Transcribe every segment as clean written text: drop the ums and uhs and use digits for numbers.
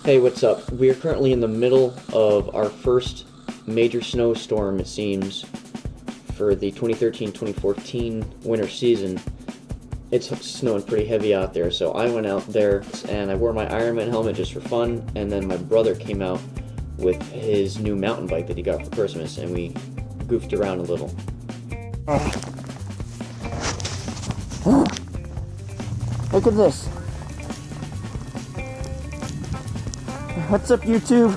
Hey, what's up? We are currently in the middle of our first major snowstorm, it seems, for the 2013-2014 winter season. It's snowing pretty heavy out there, so I went out there and I wore my Iron Man helmet just for fun, and then my brother came out with his new mountain bike that he got for Christmas, and we goofed around a little. Look at this. What's up, YouTube?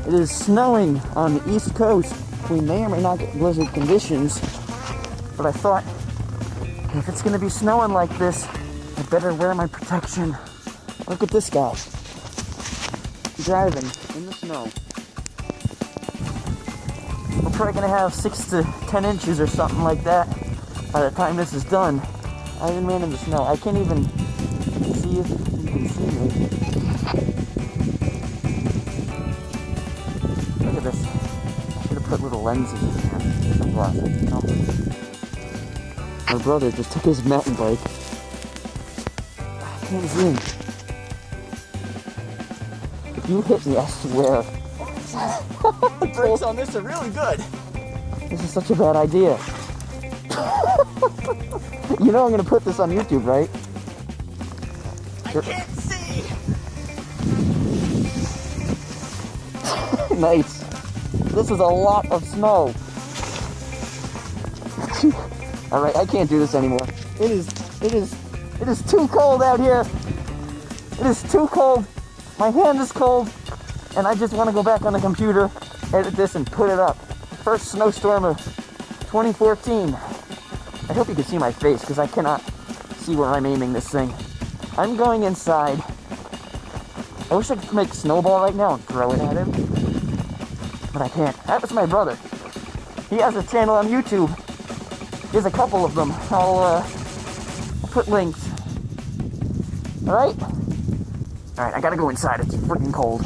It is snowing on the East Coast. We may or may not get blizzard conditions, but I thought if it's gonna be snowing like this, I better wear my protection. Look at this guy driving in the snow. We're probably gonna have 6 to 10 inches or something like that by the time this is done. Iron Man in the snow. I can't even see if you can see me. Look at this. I should have put little lenses in here. Sunglasses, you know? My brother just took his mountain bike. I can't zoom. If you hit me, I swear. The brakes on this are really good. This is such a bad idea. You know I'm gonna put this on YouTube, right? I can't see! Nice. This is a lot of snow. Alright, I can't do this anymore. It is too cold out here. It is too cold. My hand is cold. And I just want to go back on the computer, edit this, and put it up. First snowstorm of 2014. I hope you can see my face, because I cannot see where I'm aiming this thing. I'm going inside. I wish I could make a snowball right now and throw it at him. But I can't. That was my brother. He has a channel on YouTube. He has a couple of them. I'll put links. Alright? Alright, I gotta go inside. It's freaking cold.